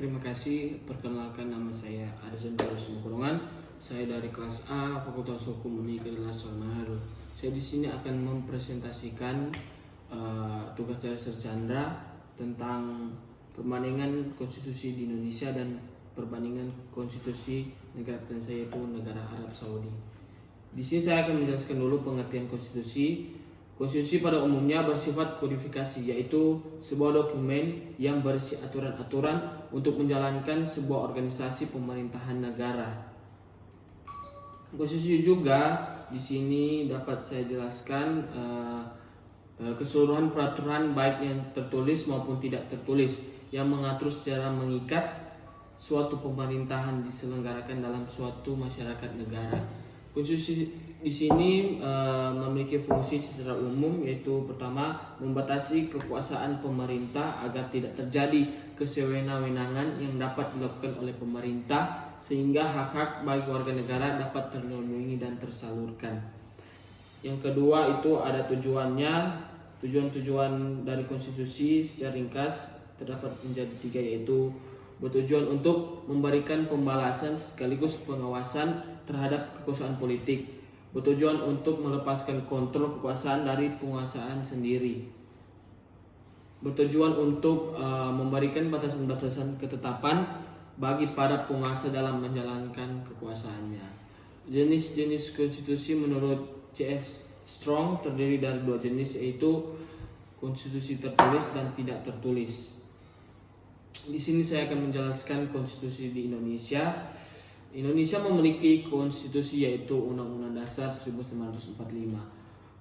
terima kasih. Perkenalkan, nama saya Arzan Kurungan. Saya dari kelas A Fakultas Hukum Universitas Manado. Saya di sini akan mempresentasikan tugas dari Sir Chandra tentang perbandingan konstitusi di Indonesia dan perbandingan konstitusi negara dan saya yaitu negara Arab Saudi. Di sini saya akan menjelaskan dulu pengertian konstitusi. Konstitusi pada umumnya bersifat kodifikasi, yaitu sebuah dokumen yang berisi aturan-aturan untuk menjalankan sebuah organisasi pemerintahan negara. Konstitusi juga di sini dapat saya jelaskan keseluruhan peraturan baik yang tertulis maupun tidak tertulis yang mengatur secara mengikat suatu pemerintahan diselenggarakan dalam suatu masyarakat negara. Konstitusi di sini memiliki fungsi secara umum, yaitu pertama membatasi kekuasaan pemerintah agar tidak terjadi kesewenang-wenangan yang dapat dilakukan oleh pemerintah sehingga hak-hak bagi warga negara dapat terlindungi dan tersalurkan. Yang kedua itu ada tujuannya. Tujuan-tujuan dari konstitusi secara ringkas terdapat menjadi 3, yaitu bertujuan untuk memberikan pembalasan sekaligus pengawasan terhadap kekuasaan politik, bertujuan untuk melepaskan kontrol kekuasaan dari penguasaan sendiri, bertujuan untuk memberikan batasan-batasan ketetapan bagi para penguasa dalam menjalankan kekuasaannya. Jenis-jenis konstitusi menurut C.F. Strong terdiri dari 2 jenis, yaitu konstitusi tertulis dan tidak tertulis. Di sini saya akan menjelaskan konstitusi di Indonesia. Indonesia memiliki konstitusi yaitu Undang-Undang Dasar 1945.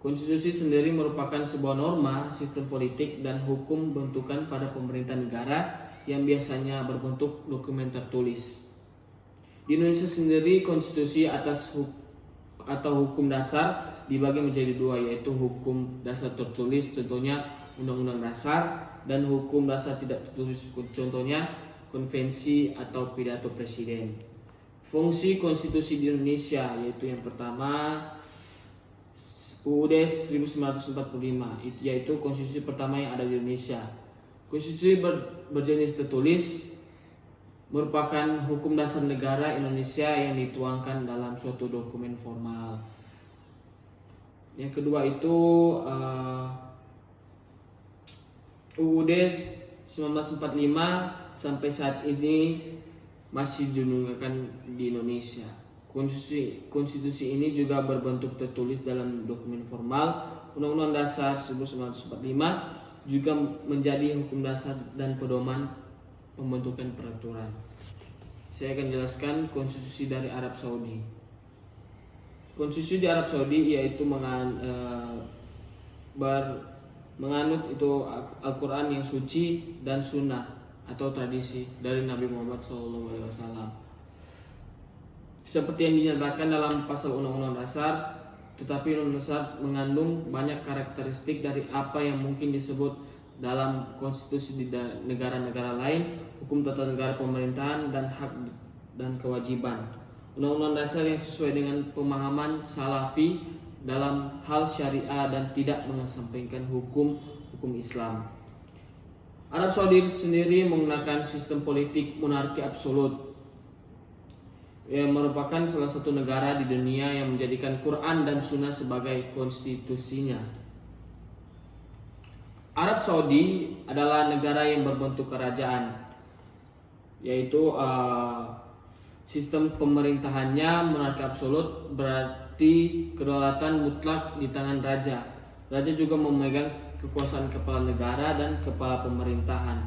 Konstitusi sendiri merupakan sebuah norma, sistem politik dan hukum bentukan pada pemerintah negara yang biasanya berbentuk dokumen tertulis. Di Indonesia sendiri konstitusi atau hukum dasar dibagi menjadi 2, yaitu hukum dasar tertulis contohnya Undang-Undang Dasar dan hukum dasar tidak tertulis contohnya konvensi atau pidato presiden. Fungsi konstitusi di Indonesia yaitu yang pertama UUD 1945, yaitu konstitusi pertama yang ada di Indonesia. Konstitusi berjenis tertulis merupakan hukum dasar negara Indonesia yang dituangkan dalam suatu dokumen formal. Yang kedua itu UUD 1945 sampai saat ini masih digunakan di Indonesia. Konstitusi ini juga berbentuk tertulis dalam dokumen formal. Undang-Undang Dasar 1945 juga menjadi hukum dasar dan pedoman pembentukan peraturan. Saya akan jelaskan konstitusi dari Arab Saudi. Konstitusi di Arab Saudi yaitu menganut itu Al-Quran yang suci dan sunnah atau tradisi dari Nabi Muhammad SAW. Seperti yang dinyatakan dalam pasal Undang-Undang Dasar, tetapi Undang-Undang Dasar mengandung banyak karakteristik dari apa yang mungkin disebut dalam konstitusi di negara-negara lain, hukum tata negara pemerintahan dan hak dan kewajiban. Undang-Undang Dasar yang sesuai dengan pemahaman Salafi dalam hal syariah dan tidak mengesampingkan hukum Islam. Arab Saudi sendiri menggunakan sistem politik monarki absolut yang merupakan salah satu negara di dunia yang menjadikan Quran dan Sunnah sebagai konstitusinya. Arab Saudi adalah negara yang berbentuk kerajaan, yaitu sistem pemerintahannya monarki absolut, berarti kedaulatan mutlak di tangan raja. Raja juga memegang kekuasaan kepala negara dan kepala pemerintahan.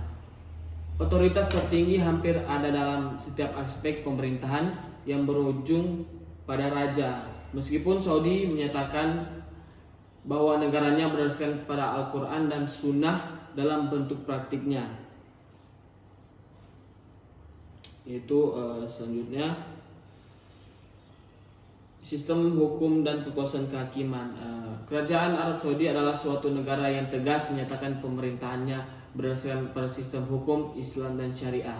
Otoritas tertinggi hampir ada dalam setiap aspek pemerintahan yang berujung pada raja. Meskipun Saudi menyatakan bahwa negaranya berdasarkan pada Al-Quran dan Sunnah dalam bentuk praktiknya. Yaitu selanjutnya sistem hukum dan kekuasaan kehakiman. Kerajaan Arab Saudi adalah suatu negara yang tegas menyatakan pemerintahannya berdasarkan pada sistem hukum Islam dan Syariah.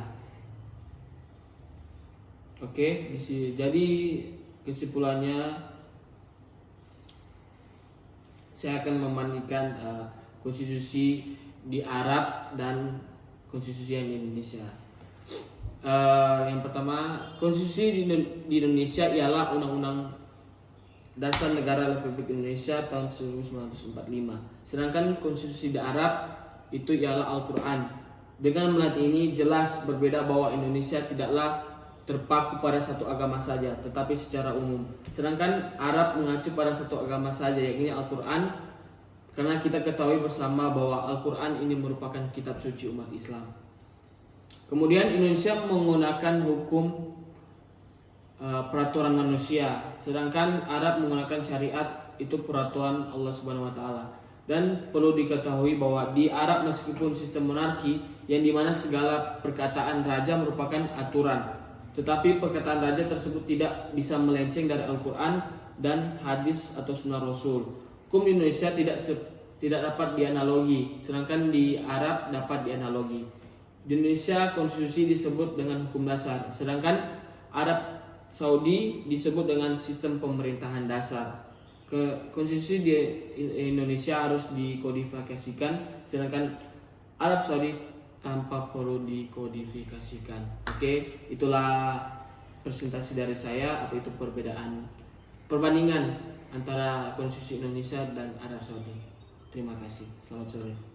Oke, jadi kesimpulannya saya akan membandingkan konstitusi di Arab dan konstitusi yang di Indonesia. Yang pertama, konstitusi di Indonesia ialah Undang-Undang Dasar Negara Republik Indonesia tahun 1945. Sedangkan konstitusi di Arab itu ialah Al-Quran. Dengan melihat ini jelas berbeda bahwa Indonesia tidaklah terpaku pada satu agama saja, tetapi secara umum. Sedangkan Arab mengacu pada satu agama saja, yakni Al-Quran, karena kita ketahui bersama bahwa Al-Quran ini merupakan kitab suci umat Islam. Kemudian Indonesia menggunakan hukum peraturan manusia, sedangkan Arab menggunakan syariat, itu peraturan Allah Subhanahu wa taala. Dan perlu diketahui bahwa di Arab meskipun sistem monarki yang dimana segala perkataan raja merupakan aturan, tetapi perkataan raja tersebut tidak bisa melenceng dari Al-Quran dan hadis atau sunnah Rasul. Hukum di Indonesia tidak dapat dianalogi, sedangkan di Arab dapat dianalogi. Di Indonesia konstitusi disebut dengan hukum dasar, sedangkan Arab Saudi disebut dengan sistem pemerintahan dasar. Konstitusi di Indonesia harus dikodifikasikan, sedangkan Arab Saudi tanpa perlu dikodifikasikan. Oke, itulah presentasi dari saya, apa itu perbandingan antara konstitusi Indonesia dan Arab Saudi. Terima kasih. Selamat sore.